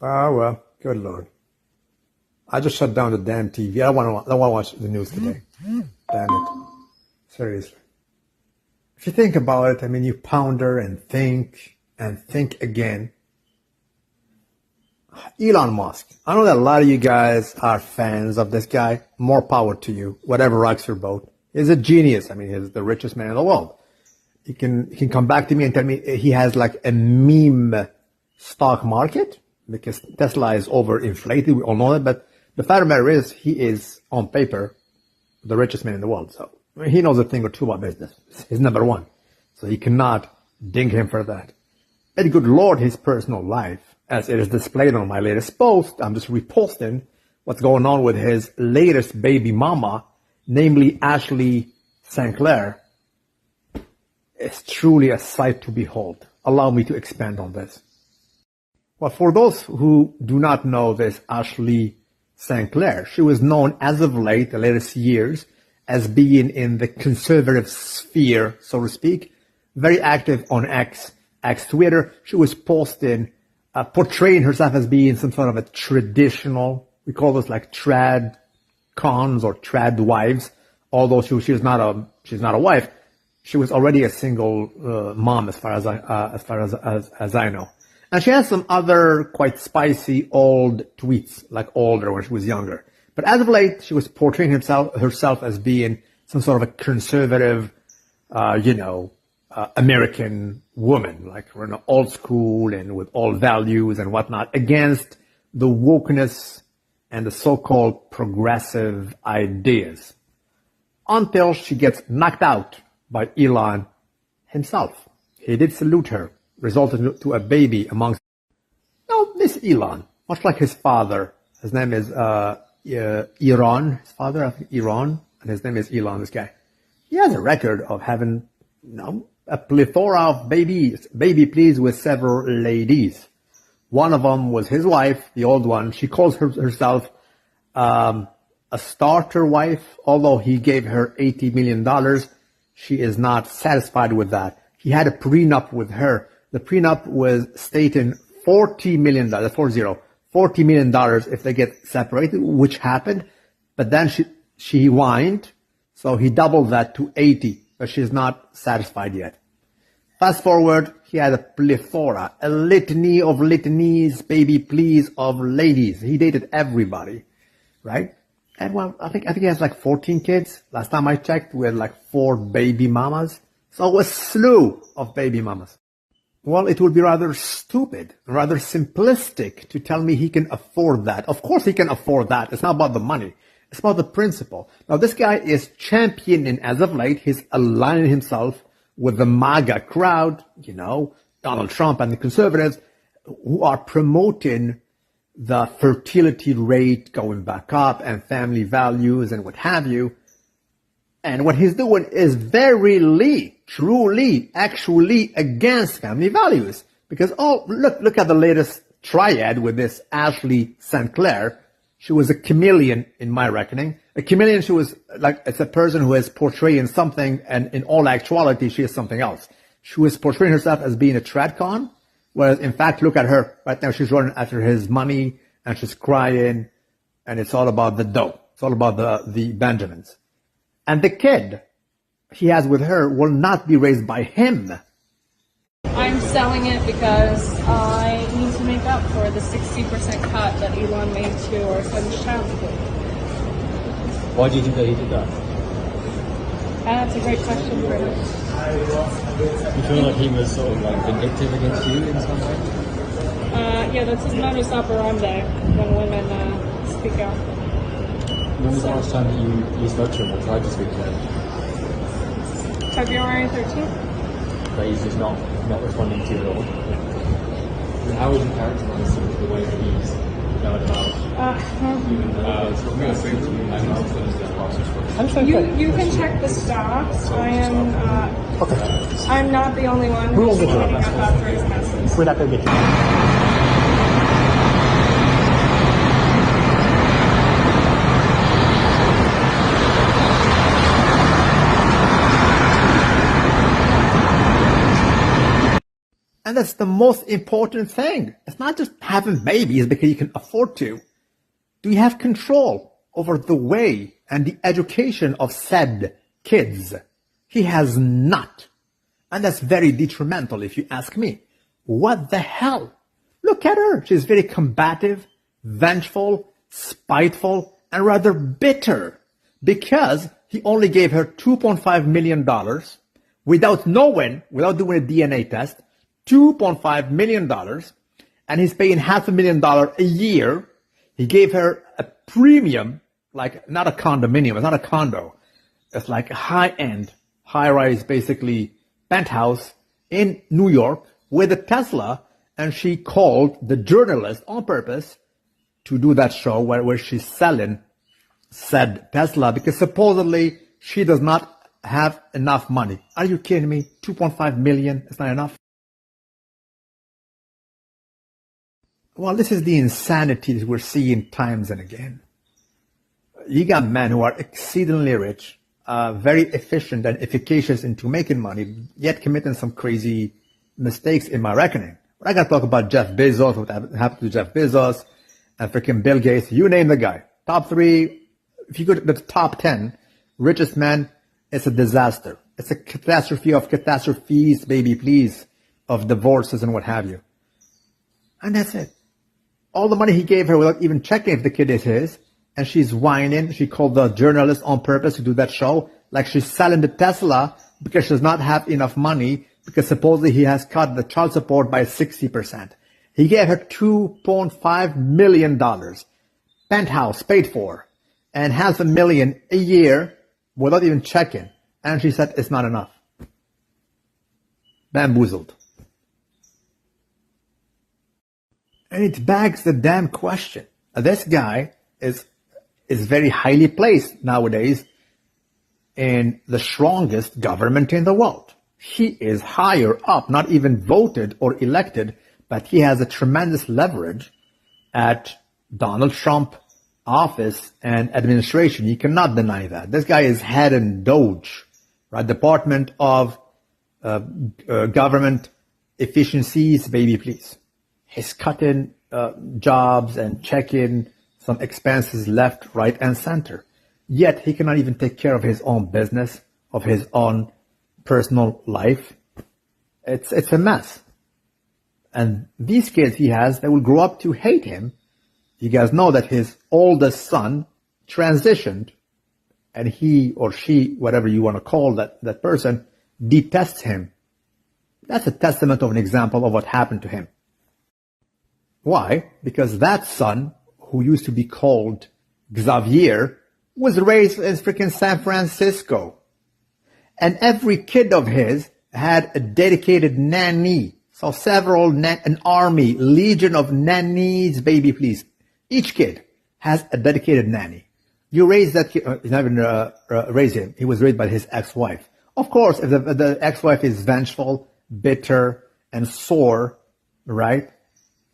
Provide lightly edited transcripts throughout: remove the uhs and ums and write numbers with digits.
Ah, well, good Lord. I just shut down the damn TV. I don't want to watch the news today. Damn it. Seriously. If you think about it, I mean, you ponder and think again. Elon Musk. I know that a lot of you guys are fans of this guy. More power to you. Whatever rocks your boat. He's a genius. I mean, he's the richest man in the world. He can come back to me and tell me he has like a meme stock market because Tesla is overinflated. We all know that. But the fact of the matter is, he is on paper the richest man in the world. So I mean, he knows a thing or two about business. He's number one. So you cannot ding him for that. And good Lord, his personal life, as it is displayed on my latest post, I'm just reposting what's going on with his latest baby mama, namely Ashley St. Clair. It's truly a sight to behold. Allow me to expand on this. Well, for those who do not know this Ashley St. Clair, she was known as of late, the latest years, as being in the conservative sphere, so to speak, very active on X Twitter. She was posting, portraying herself as being some sort of a traditional, we call this like trad cons or trad wives, although she's not a wife. She was already a single mom as far as I know. And she has some other quite spicy old tweets, like older when she was younger. But as of late, she was portraying herself as being some sort of a conservative, American woman, like old school and with old values and whatnot, against the wokeness and the so-called progressive ideas. Until she gets knocked out by Elon himself. He did salute her, resulting to a baby amongst. Now, this Elon, much like his father, his name is Elon, his father, I think Elon, and his name is Elon, this guy. He has a record of having, a plethora of baby pleas with several ladies. One of them was his wife, the old one. She calls herself a starter wife, although he gave her $80 million. She is not satisfied with that. He had a prenup with her. The prenup was stating $40 million, $40 million if they get separated, which happened. But then she whined, so he doubled that to 80, but she's not satisfied yet. Fast forward, he had a plethora, a litany of litanies, baby pleas of ladies. He dated everybody, right? And well, I think he has like 14 kids. Last time I checked, we had like 4 baby mamas. So a slew of baby mamas. Well, it would be rather stupid, rather simplistic to tell me he can afford that. Of course he can afford that. It's not about the money. It's about the principle. Now, this guy is championing, as of late, he's aligning himself with the MAGA crowd, Donald Trump and the conservatives, who are promoting the fertility rate going back up and family values and what have you. And what he's doing is truly, actually against family values. Because, look at the latest triad with this Ashley St. Clair. She was a chameleon in my reckoning. A chameleon, she was like, it's a person who is portraying something, and in all actuality, she is something else. She was portraying herself as being a tradcon, whereas in fact, look at her. Right now, she's running after his money, and she's crying, and it's all about the dough. It's all about the Benjamins. And the kid he has with her will not be raised by him. I'm selling it because I need to make up for the 60% cut that Elon made to our son's child support. Why do you think that he did that? That's a great question for him. You feel like he was sort of like vindictive against you in some way? Yeah, that's his modus operandi when women speak out. When was the last time that you spoke to him or tried to speak to him? February 13th. But he's just not responding to you at all. And how would you characterize sort of the way that he's going about you can check the stocks. I'm not the only one who's cleaning up after his messes. We're not going to get you. And that's the most important thing. It's not just having babies because you can afford to. Do you have control over the way and the education of said kids? He has not. And that's very detrimental if you ask me. What the hell? Look at her. She's very combative, vengeful, spiteful, and rather bitter because he only gave her $2.5 million without knowing, without doing a DNA test, $2.5 million, and he's paying $500,000 a year. He gave her a premium, like not a condominium, it's not a condo. It's like a high-end, high-rise, basically, penthouse in New York with a Tesla, and she called the journalist on purpose to do that show where she's selling said Tesla because supposedly she does not have enough money. Are you kidding me? 2.5 million is not enough? Well, this is the insanity that we're seeing times and again. You got men who are exceedingly rich, very efficient and efficacious into making money, yet committing some crazy mistakes in my reckoning. But I got to talk about Jeff Bezos, what happened to Jeff Bezos, and freaking Bill Gates, you name the guy. Top 3, if you go to the top 10 richest men, it's a disaster. It's a catastrophe of catastrophes, baby, please, of divorces and what have you. And that's it. All the money he gave her without even checking if the kid is his, and she's whining. She called the journalist on purpose to do that show, like she's selling the Tesla because she does not have enough money because supposedly he has cut the child support by 60%. He gave her $2.5 million, penthouse paid for, and $500,000 a year without even checking. And she said it's not enough. Bamboozled. And it begs the damn question. This guy is very highly placed nowadays in the strongest government in the world. He is higher up, not even voted or elected, but he has a tremendous leverage at Donald Trump office and administration. You cannot deny that. This guy is head in Doge, right? Department of Government Efficiencies, baby, please. He's cutting jobs and checking some expenses left, right, and center. Yet he cannot even take care of his own business, of his own personal life. It's a mess. And these kids he has, they will grow up to hate him. You guys know that his oldest son transitioned, and he or she, whatever you want to call that person, detests him. That's a testament of an example of what happened to him. Why? Because that son, who used to be called Xavier, was raised in freaking San Francisco. And every kid of his had a dedicated nanny. So an army, legion of nannies, baby, please. Each kid has a dedicated nanny. You raise that kid, you never raise him. He was raised by his ex-wife. Of course, if the ex-wife is vengeful, bitter, and sore, right,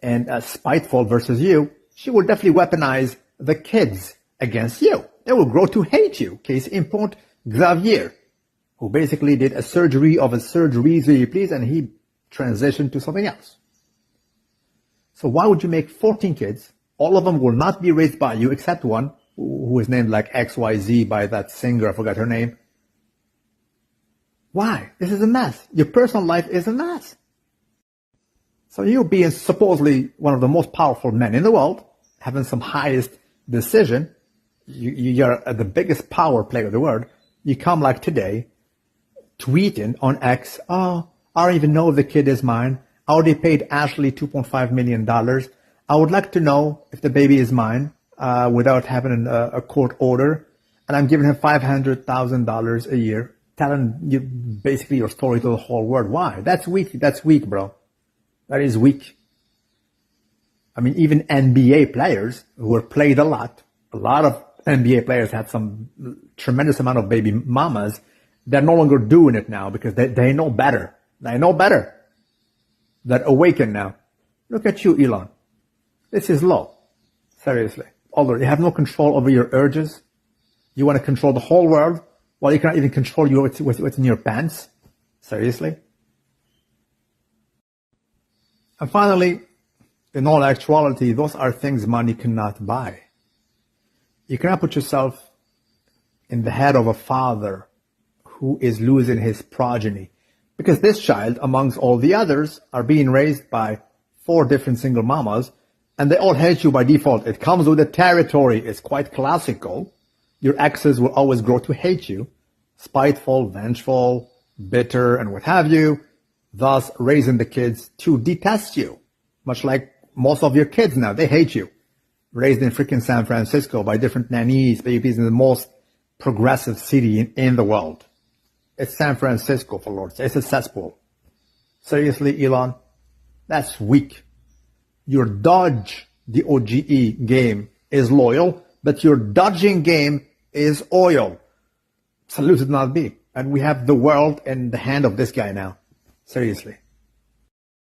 and spiteful versus you, she will definitely weaponize the kids against you. They will grow to hate you. Case in point, Xavier, who basically did a surgery of a surgery, so you please, and he transitioned to something else. So why would you make 14 kids? All of them will not be raised by you except one, who is named like XYZ by that singer, I forgot her name. Why? This is a mess. Your personal life is a mess. So you being supposedly one of the most powerful men in the world, having some highest decision, you're the biggest power player in the world, you come like today, tweeting on X, oh, I don't even know if the kid is mine. I already paid Ashley $2.5 million. I would like to know if the baby is mine without having a court order. And I'm giving him $500,000 a year, telling you basically your story to the whole world. Why? That's weak. That's weak, bro. That is weak. I mean, even NBA players who were played a lot of NBA players had some tremendous amount of baby mamas. They're no longer doing it now because they know better. They know better. They're awakened now. Look at you, Elon. This is low. Seriously. Although you have no control over your urges. You want to control the whole world while you cannot even control what's in your pants. Seriously. And finally, in all actuality, those are things money cannot buy. You cannot put yourself in the head of a father who is losing his progeny, because this child, amongst all the others, are being raised by 4 different single mamas, and they all hate you by default. It comes with the territory. It's quite classical. Your exes will always grow to hate you, spiteful, vengeful, bitter, and what have you, thus raising the kids to detest you, much like most of your kids now. They hate you. Raised in freaking San Francisco by different nannies, babies in the most progressive city in the world. It's San Francisco, for Lord's sake. It's a cesspool. Seriously, Elon? That's weak. Your dodge, D-O-G-E game is loyal, but your dodging game is oil. Salute it not be. And we have the world in the hand of this guy now. Seriously.